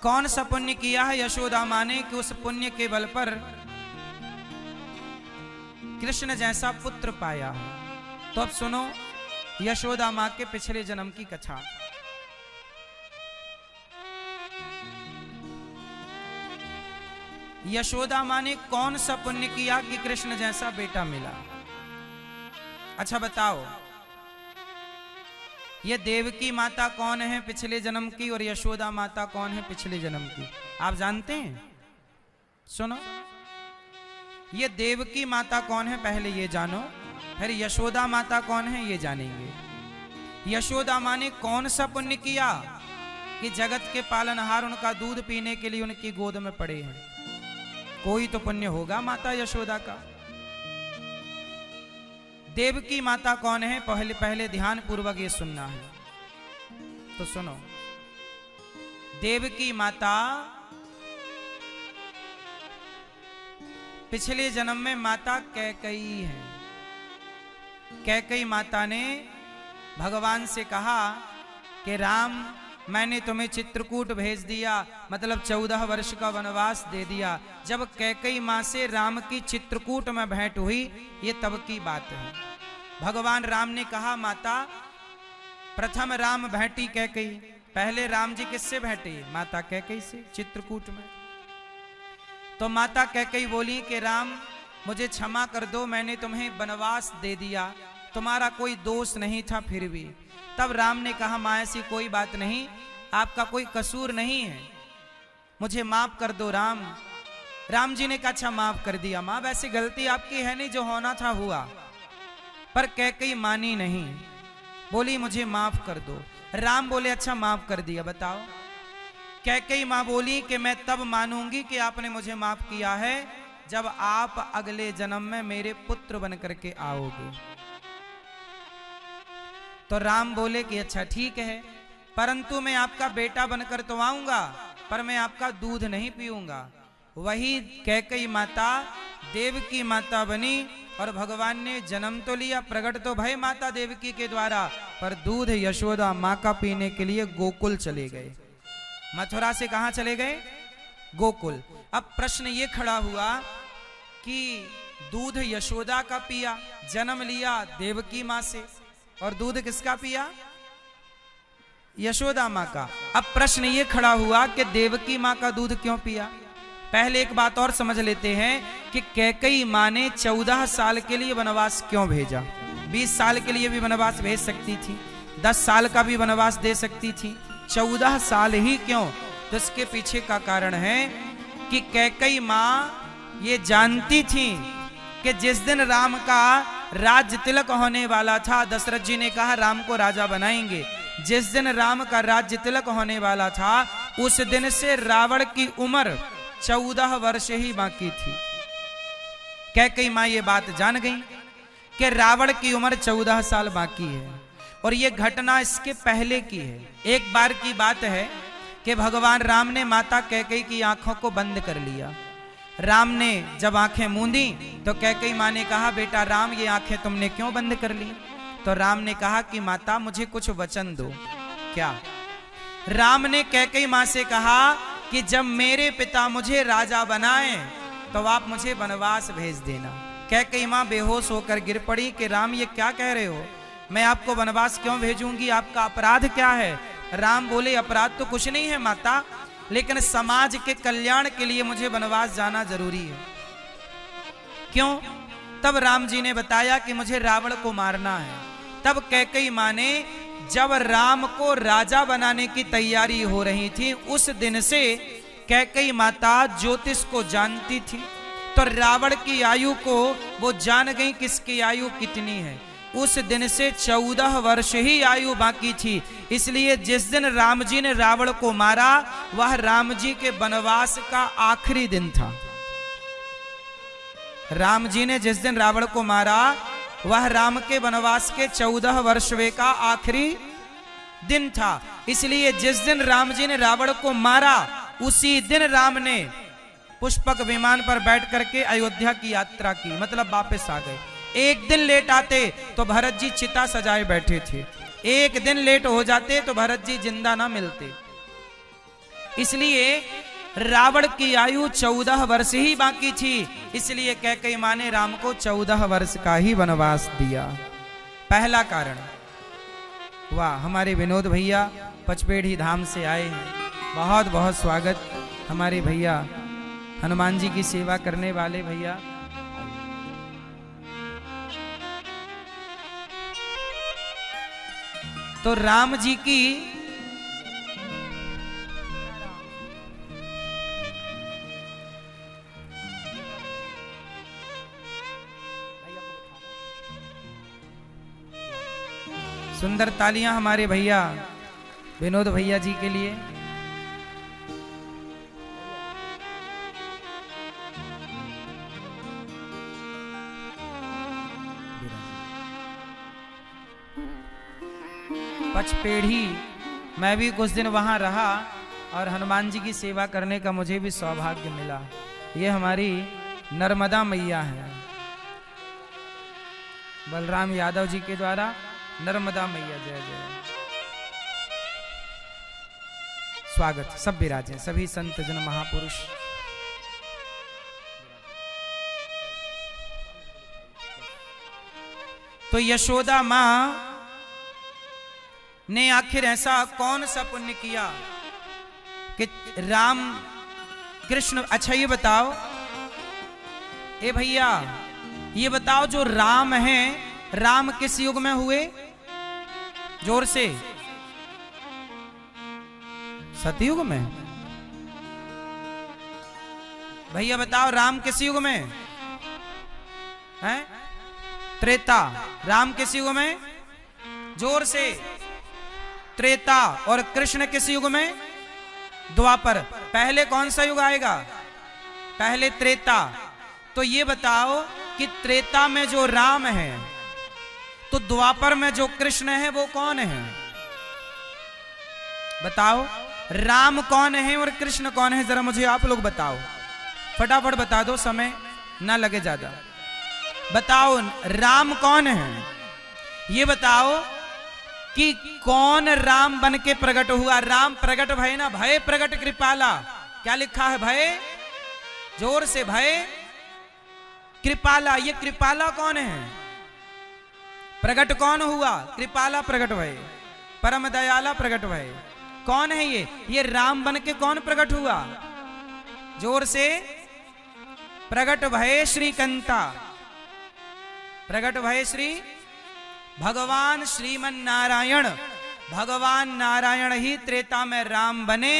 कौन सा पुण्य किया है यशोदा माँ ने कि उस पुण्य के बल पर कृष्ण जैसा पुत्र पाया है। तो अब सुनो यशोदा माँ के पिछले जन्म की कथा। यशोदा माँ ने कौन सा पुण्य किया कि कृष्ण जैसा बेटा मिला? अच्छा बताओ, ये देवकी माता कौन है पिछले जन्म की और यशोदा माता कौन है पिछले जन्म की? आप जानते हैं? सुनो, ये देवकी माता कौन है पहले ये जानो, फिर यशोदा माता कौन है ये जानेंगे। यशोदा माँ ने कौन सा पुण्य किया कि जगत के पालनहार उनका दूध पीने के लिए उनकी गोद में पड़े हैं? कोई तो पुण्य होगा माता यशोदा का। देवकी माता कौन है पहले ध्यान पूर्वक ये सुनना है। तो सुनो, देवकी माता पिछले जन्म में माता कैकेयी है। कैकेयी माता ने भगवान से कहा कि राम, मैंने तुम्हें चित्रकूट भेज दिया, मतलब 14 वर्ष का वनवास दे दिया। जब कैकेयी माँ से राम की चित्रकूट में भेंट हुई, ये तब की बात है। भगवान राम ने कहा, माता प्रथम राम भेंटी कैकेयी, पहले राम जी किससे भेंटे? माता कैकेयी से चित्रकूट में। तो माता कैकेयी बोली कि राम मुझे क्षमा कर दो, मैंने तुम्हें वनवास दे दिया, तुम्हारा कोई दोष नहीं था फिर भी। तब राम ने कहा, माँ ऐसी कोई बात नहीं, आपका कोई कसूर नहीं है, मुझे माफ कर दो राम। राम जी ने कहा अच्छा माफ कर दिया माँ, वैसे गलती आपकी है नहीं, जो होना था हुआ। पर कैकेयी मानी नहीं, बोली मुझे माफ कर दो। राम बोले अच्छा माफ कर दिया। बताओ, कैकेयी माँ बोली कि मैं तब मानूंगी कि आपने मुझे माफ किया है जब आप अगले जन्म में मेरे पुत्र बन करके आओगे। तो राम बोले कि अच्छा ठीक है, परंतु मैं आपका बेटा बनकर तो आऊंगा, पर मैं आपका दूध नहीं पीऊंगा। वही कैकेयी माता देवकी माता बनी और भगवान ने जन्म तो लिया, प्रकट तो भय माता देवकी के द्वारा, पर दूध यशोदा माँ का पीने के लिए गोकुल चले गए। मथुरा से कहाँ चले गए? गोकुल। अब प्रश्न ये खड़ा हुआ कि दूध यशोदा का पिया, जन्म लिया देवकी माँ से, और दूध किसका पिया? यशोदा माँ का। अब प्रश्न ये खड़ा हुआ कि देवकी माँ का दूध क्यों पिया? पहले एक बात और समझ लेते हैं कि कैकेयी माँ ने 14 साल के लिए वनवास क्यों भेजा। 20 साल के लिए भी वनवास भेज सकती थी, 10 साल का भी वनवास दे सकती थी, 14 साल ही क्यों? तो इसके पीछे का कारण है कि कैकेयी माँ ये जानती थी कि जिस दिन राम का राज्य तिलक होने वाला था, दशरथ जी ने कहा राम को राजा बनाएंगे, जिस दिन राम का राज्य तिलक होने वाला था उस दिन से रावण की उम्र 14 वर्ष ही बाकी थी। कैकेयी माँ ये बात जान गई कि रावण की उम्र 14 साल बाकी है, और ये घटना इसके पहले की है। एक बार की बात है कि भगवान राम ने माता कैकेयी की आंखों को बंद कर लिया। राम ने जब आंखें मूंदी तो कैकेयी माँ ने कहा बेटा राम, ये आंखें तुमने क्यों बंद कर ली? तो राम ने कहा कि माता मुझे कुछ वचन दो। क्या? राम ने कैकेयी माँ से कहा कि जब मेरे पिता मुझे राजा बनाए तो आप मुझे वनवास भेज देना। कैकेयी माँ बेहोश होकर गिर पड़ी कि राम ये क्या कह रहे हो, मैं आपको वनवास क्यों भेजूंगी, आपका अपराध क्या है? राम बोले अपराध तो कुछ नहीं है माता, लेकिन समाज के कल्याण के लिए मुझे वनवास जाना जरूरी है। क्यों? तब राम जी ने बताया कि मुझे रावण को मारना है। तब कैकेयी माँ ने, जब राम को राजा बनाने की तैयारी हो रही थी, उस दिन से कैकेयी माता ज्योतिष को जानती थी, तो रावण की आयु को वो जान गई किसकी आयु कितनी है। उस दिन से 14 वर्ष ही आयु बाकी थी, इसलिए जिस दिन राम जी ने रावण को मारा वह राम जी के वनवास का आखिरी दिन था। राम जी ने जिस दिन रावण को मारा वह राम के वनवास के 14 वर्षवे का आखिरी दिन था। इसलिए जिस दिन राम जी ने रावण को मारा उसी दिन राम ने पुष्पक विमान पर बैठ करके अयोध्या की यात्रा की, मतलब वापस आ गए। एक दिन लेट आते तो भरत जी चिता सजाए बैठे थे, एक दिन लेट हो जाते तो भरत जी जिंदा ना मिलते। इसलिए रावण की आयु 14 वर्ष ही बाकी थी, इसलिए कैकेयी मां ने राम को 14 वर्ष का ही वनवास दिया। पहला कारण। वाह, हमारे विनोद भैया पचपेढ़ी धाम से आए हैं, बहुत बहुत स्वागत। हमारे भैया हनुमान जी की सेवा करने वाले भैया, तो राम जी की सुंदर तालियां हमारे भैया विनोद भैया जी के लिए। पचपेढ़ी मैं भी कुछ दिन वहां रहा और हनुमान जी की सेवा करने का मुझे भी सौभाग्य मिला। ये हमारी नर्मदा मैया है, बलराम यादव जी के द्वारा नर्मदा मैया, जय जय। स्वागत, सब विराजे, सभी संत जन महापुरुष। तो यशोदा मां ने आखिर ऐसा कौन सा पुण्य किया कि राम कृष्ण, अच्छा ये बताओ, ए भैया ये बताओ, जो राम है, राम किस युग में हुए? जोर से, सतयुग में। भैया बताओ, राम किस युग में है? त्रेता। राम किस युग में? जोर से, त्रेता। और कृष्ण किस युग में? द्वापर। पहले कौन सा युग आएगा? पहले त्रेता। तो ये बताओ कि त्रेता में जो राम है, तो द्वापर में जो कृष्ण है वो कौन है? बताओ, राम कौन है और कृष्ण कौन है? जरा मुझे आप लोग बताओ, फटाफट बता दो, समय ना लगे ज्यादा। बताओ राम कौन है? ये बताओ कि कौन राम बन के प्रकट हुआ? राम प्रकट भय ना, भय प्रकट कृपाला। क्या लिखा है? भय, जोर से, भय कृपाला। ये कृपाला कौन है? प्रकट कौन हुआ? कृपाला प्रकट भय, परम दयाला प्रकट भय। कौन है ये? ये राम बन के कौन प्रकट हुआ? जोर से, प्रकट भय श्रीकंता, प्रकट भय श्री भगवान श्रीमन नारायण। भगवान नारायण ही त्रेता में राम बने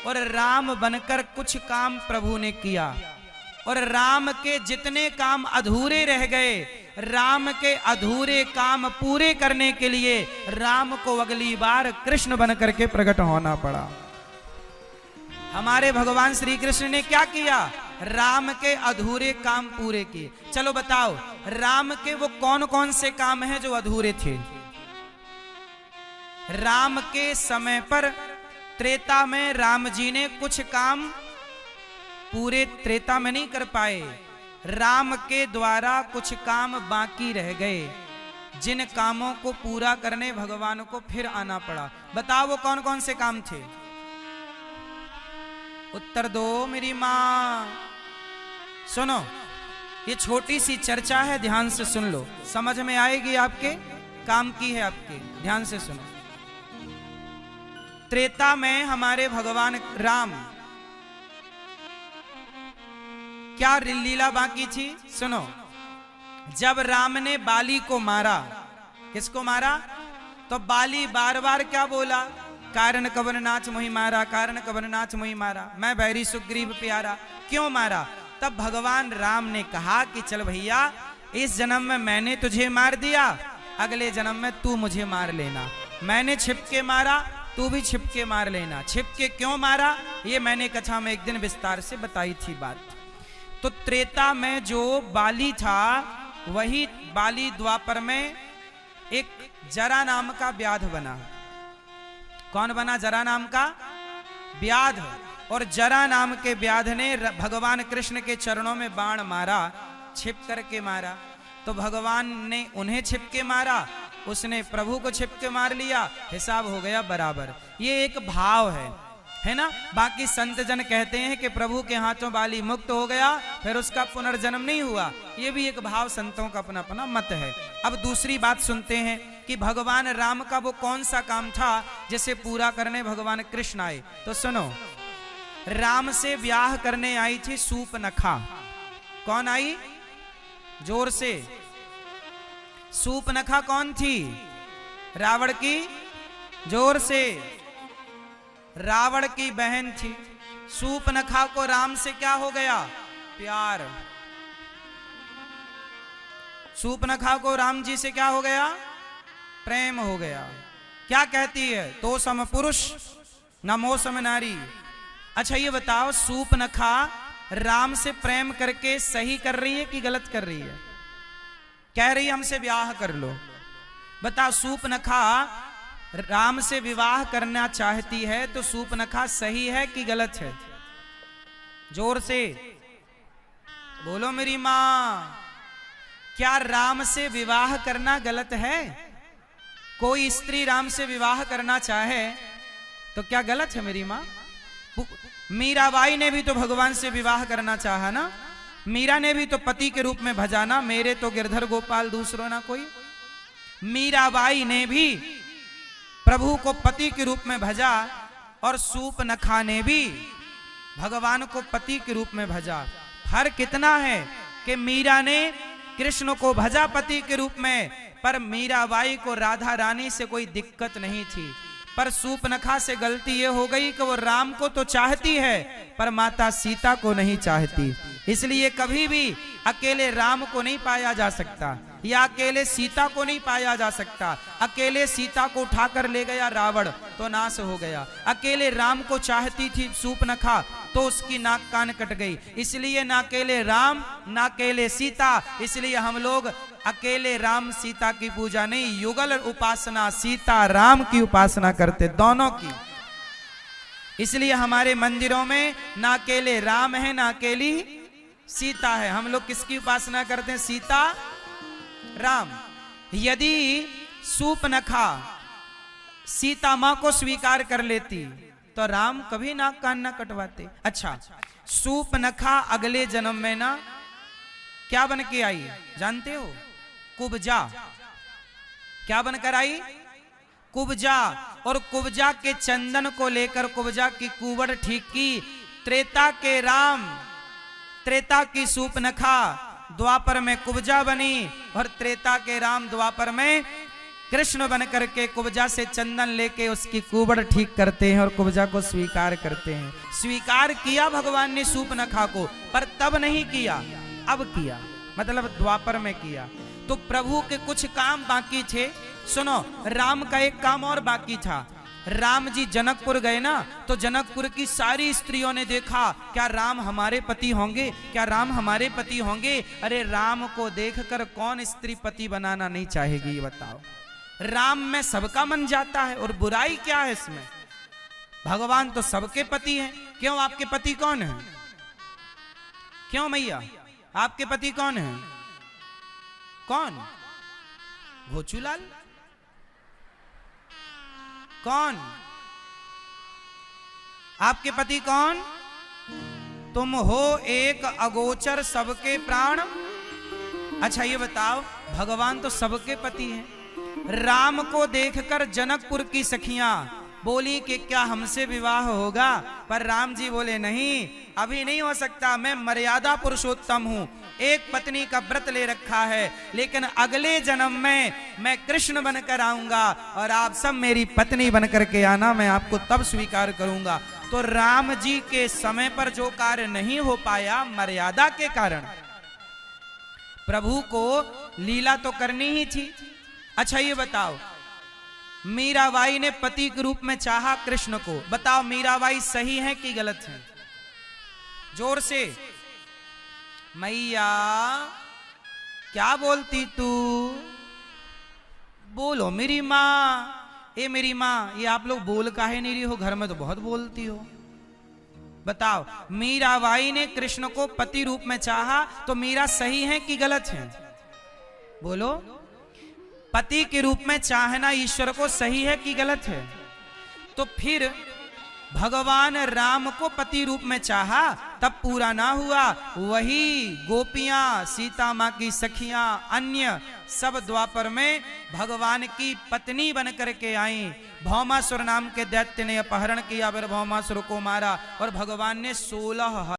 और राम बनकर कुछ काम प्रभु ने किया, और राम के जितने काम अधूरे रह गए, राम के अधूरे काम पूरे करने के लिए राम को अगली बार कृष्ण बनकर के प्रकट होना पड़ा। हमारे भगवान श्री कृष्ण ने क्या किया? राम के अधूरे काम पूरे किए। चलो बताओ, राम के वो कौन कौन से काम हैं जो अधूरे थे? राम के समय पर त्रेता में राम जी ने कुछ काम पूरे त्रेता में नहीं कर पाए, राम के द्वारा कुछ काम बाकी रह गए, जिन कामों को पूरा करने भगवान को फिर आना पड़ा। बताओ वो कौन कौन से काम थे? उत्तर दो मेरी मां। सुनो, ये छोटी सी चर्चा है, ध्यान से सुन लो, समझ में आएगी आपके, काम की है आपके, ध्यान से सुनो। त्रेता में हमारे भगवान राम क्या लीला बाकी थी? सुनो, जब राम ने बाली को मारा, किसको मारा? तो बाली बार बार क्या बोला? कारण कवन नाच मोहि मारा, कारण कवन नाच मोहि मारा, मैं बैरी सुग्रीव प्यारा। क्यों मारा? तब भगवान राम ने कहा कि चल भैया, इस जन्म में मैंने तुझे मार दिया, अगले जन्म में तू मुझे मार लेना। मैंने छिपके मारा, तू भी छिपके मार लेना। छिपके क्यों मारा? ये मैंने कथा में एक दिन विस्तार से बताई थी बात। तो त्रेता में जो बाली था, वही बाली द्वापर में एक जरा नाम का व्याध बना। कौन बना? जरा नाम का व्याध। और जरा नाम के व्याध ने भगवान कृष्ण के चरणों में बाण मारा, छिप करके मारा। तो भगवान ने उन्हें छिपके मारा, उसने प्रभु को छिपके मार लिया, हिसाब हो गया बराबर। ये एक भाव है। है ना। बाकी संत जन कहते हैं कि प्रभु के हाथों बाली मुक्त हो गया, फिर उसका पुनर्जन्म नहीं हुआ। ये भी एक भाव संतों का अपना अपना मत है। अब दूसरी बात सुनते हैं कि भगवान राम का वो कौन सा काम था जिसे पूरा करने भगवान कृष्ण आए। तो सुनो, राम से ब्याह करने आई थी सूपनखा। कौन आई? जोर से। सूपनखा कौन थी? रावण की। जोर से। रावण की बहन थी। सूपनखा को राम से क्या हो गया? प्यार। सूपनखा को राम जी से क्या हो गया? प्रेम हो गया। क्या कहती है? तो सम पुरुष नमो सम नारी। अच्छा ये बताओ, सूपनखा राम से प्रेम करके सही कर रही है कि गलत कर रही है? कह रही है हमसे ब्याह कर लो। बताओ, सूपनखा राम से विवाह करना चाहती है तो सूपनखा सही है कि गलत है? जोर से बोलो मेरी मां। क्या राम से विवाह करना गलत है? कोई स्त्री राम से विवाह करना चाहे तो क्या गलत है मेरी मां? मीराबाई ने भी तो भगवान से विवाह करना चाहा ना। मीरा ने भी तो पति के रूप में भजाना, मेरे तो गिरधर गोपाल दूसरो ना कोई। मीराबाई ने भी प्रभु को पति के रूप में भजा और सूपनखा ने भी भगवान को पति के रूप में भजा। फर्क कितना है कि मीरा ने कृष्ण को भजा पति के रूप में, पर मीराबाई को राधा रानी से कोई दिक्कत नहीं थी। पर सूपनखा से गलती ये हो गई कि वो राम को तो चाहती है पर माता सीता को नहीं चाहती। इसलिए कभी भी अकेले राम को नहीं पाया जा सकता या अकेले सीता को नहीं पाया जा सकता। अकेले सीता को उठाकर ले गया रावण तो नाश हो गया। अकेले राम को चाहती थी सूपनखा तो उसकी नाक कान कट गई। इसलिए ना अकेले राम ना अकेले सीता, इसलिए हम लोग अकेले राम सीता की पूजा नहीं, युगल उपासना सीता राम की उपासना करते, दोनों की। इसलिए हमारे मंदिरों में ना अकेले राम है ना अकेली सीता है। हम लोग किसकी उपासना करते हैं? सीता राम। यदि सूपनखा सीता मां को स्वीकार कर लेती तो राम कभी नाक कान न कटवाते। अच्छा, सूपनखा अगले जन्म में ना क्या बन के आई जानते हो? कुब्जा। क्या बनकर आई? कुब्जा। और कुब्जा के चंदन को लेकर कुब्जा की कुंवर ठीक की। त्रेता के राम, त्रेता की सूपनखा द्वापर में कुब्जा बनी और त्रेता के राम द्वापर में कृष्ण बन करके कुब्जा से चंदन लेके उसकी कुंवर ठीक करते हैं और कुब्जा को स्वीकार करते हैं। स्वीकार किया भगवान ने सूपनखा को, पर तब नहीं किया, अब किया, मतलब द्वापर में किया। तो प्रभु के कुछ काम बाकी थे। सुनो, राम का एक काम और बाकी था। राम जी जनकपुर गए ना, तो जनकपुर की सारी स्त्रियों ने देखा, क्या राम हमारे पति होंगे? क्या राम हमारे पति होंगे? अरे राम को देखकर कौन स्त्री पति बनाना नहीं चाहेगी, ये बताओ। राम में सबका मन जाता है और बुराई क्या है इसमें? भगवान तो सबके पति हैं। क्यों, आपके पति कौन है? क्यों मैया, आपके पति कौन है? कौन? भोचूलाल? कौन? आपके पति कौन? तुम हो एक अगोचर सबके प्राण। अच्छा ये बताओ, भगवान तो सबके पति हैं। राम को देखकर जनकपुर की सखियां बोली कि क्या हमसे विवाह होगा? पर राम जी बोले नहीं, अभी नहीं हो सकता, मैं मर्यादा पुरुषोत्तम हूं, एक पत्नी का व्रत ले रखा है, लेकिन अगले जन्म में मैं कृष्ण बनकर आऊंगा और आप सब मेरी पत्नी बनकर के आना, मैं आपको तब स्वीकार करूंगा। तो राम जी के समय पर जो कार्य नहीं हो पाया मर्यादा के कारण, प्रभु को लीला तो करनी ही थी। अच्छा ये बताओ, मीराबाई ने पति के रूप में चाहा कृष्ण को, बताओ मीराबाई सही है कि गलत है? जोर से। मैया क्या बोलती तू? बोलो मेरी माँ। ए मेरी माँ, ये आप लोग बोल काहे नहीं रही हो? घर में तो बहुत बोलती हो। बताओ, मीराबाई ने कृष्ण को पति रूप में चाहा तो मीरा सही है कि गलत है? बोलो। पति के रूप में चाहना ईश्वर को सही है कि गलत है? तो फिर भगवान राम को पति रूप में चाहा, तब पूरा ना हुआ। वही गोपियां, सीता माँ की सखियां, अन्य सब द्वापर में भगवान की पत्नी बन करके आई। भौमासुर नाम के दैत्य ने अपहरण किया, फिर भौमासुर को मारा और भगवान ने 16